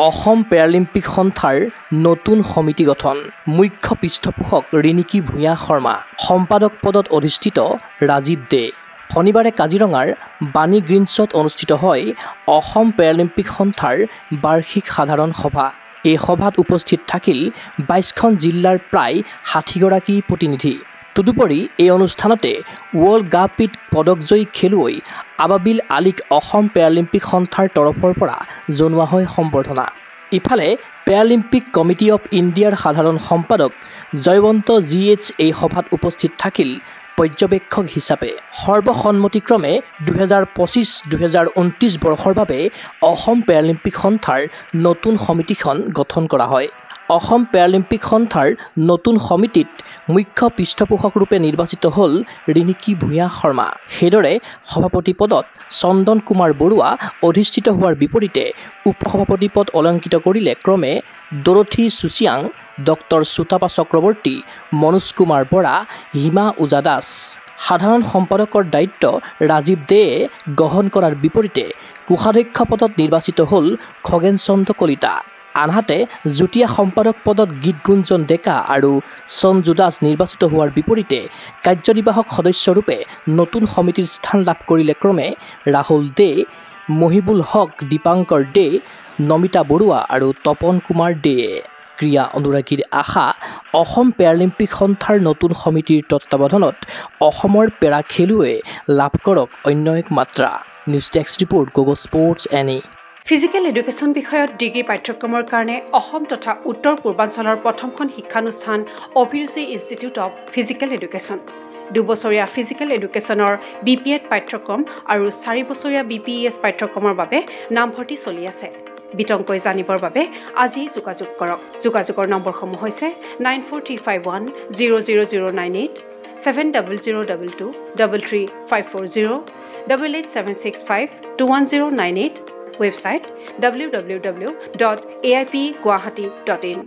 Assam Paralympic সন্থাৰ নতুন সমিতি গঠন। মুখ্য পৃষ্ঠপোষক ৰিণিকী ভূঞা শৰ্মা। সম্পাদক পদত অধিষ্ঠিত ৰাজীৱ দে। শনিবাৰে কাজিৰঙাৰ বাণী গ্ৰীণছত অনুষ্ঠিত হয় অসম পেৰালিম্পিক সন্থাৰ বাৰ্ষিক সাধাৰণ সভা। এই সভাত উপস্থিত থাকিল ২২খন জিলাৰ প্ৰায় ৬০গৰাকী প্ৰতিনিধি। তদুপৰি এই অনুষ্ঠানতে ৱৰ্ল্ড গাপিত পদকজয়ী খেলুৱৈ আবাবিল আলীক অসম পেৰালিম্পিক সন্থাৰ তৰফৰ পৰা জনোৱা হয় সম্বৰ্ধনা। ইফালে পেৰালিম্পিক কমিটি অৱ ইণ্ডিয়াৰ সাধাৰণ সম্পাদক জয়ৱন্ত GH এই সভাত উপস্থিত থাকিল পৰ্যবেক্ষক হিচাপে। সৰ্বসন্মতিক্ৰমে ২০২৫-২০২৯ বৰ্ষৰ বাবে অসম পেৰালিম্পিক সন্থাৰ নতুন সমিতিখন গঠন কৰা হয়। অসম পেৰালিম্পিক সন্থাৰ নতুন সমিতিত মুখ্য পৃষ্ঠপোষক ৰূপে নিৰ্বাচিত হ'ল ৰিণিকী ভূঞা শৰ্মা। সেইদৰে সভাপতি পদত চন্দন কুমাৰ বৰুৱা অধিষ্ঠিত হোৱাৰ বিপৰীতে উপসভাপতি পদ অলংকৃত কৰিলে ক্ৰমে ডৰথী চুচিয়াং, ডক্টৰ চুতাপা চক্ৰৱৰ্তী, মনোজ কুমাৰ বৰা, হিমা ওজা দাস। সাধাৰণ সম্পাদকৰ দায়িত্ব ৰাজীৱ দেয়ে গ্ৰহণ কৰাৰ বিপৰীতে কোষাধ্যক্ষ পদত নিৰ্বাচিত হ'ল খগেন চন্দ্ৰ কলিতা। আনহাতে যুটীয়া সম্পাদক পদত গীতগুঞ্জন ডেকা আৰু সঞ্জু দাস নিৰ্বাচিত হোৱাৰ বিপৰীতে কাৰ্যনিৰ্বাহক সদস্যৰূপে নতুন সমিতিৰ স্থান লাভ কৰিলে ক্ৰমে ৰাহুল দে, মহিবুল হক, দীপাংকৰ দে, নমিতা বৰুৱা আৰু তপন কুমাৰ দেয়ে। ক্ৰীড়া অনুৰাগীৰ আশা, অসম পেৰালিম্পিক সন্থাৰ নতুন সমিতিৰ তত্বাৱধানত অসমৰ পেৰা খেলুৱৈয়ে লাভ কৰক অন্য এক মাত্ৰা। নিউজ ডেস্ক ৰিপৰ্ট, গগো স্পৰ্টছ এনি। ফিজিকেল এডুকেশ্যন বিষয়ত ডিগ্ৰী পাঠ্যক্ৰমৰ কাৰণে অসম তথা উত্তৰ পূৰ্বাঞ্চলৰ প্ৰথমখন শিক্ষানুষ্ঠান অভিৰুচি ইনষ্টিটিউট অৱ ফিজিকেল এডুকেশ্যন। 2 বছৰীয়া ফিজিকেল এডুকেশ্যনৰ BPEd পাঠ্যক্ৰম আৰু 4 বছৰীয়া BPES পাঠ্যক্ৰমৰ বাবে নামভৰ্তি চলি আছে। বিতংকৈ জানিবৰ বাবে আজি যোগাযোগ কৰক। যোগাযোগৰ নম্বৰসমূহ হৈছে 9435100098, 7002233540, 8876521098, ৱেবছাইট www.aipguwahati.in।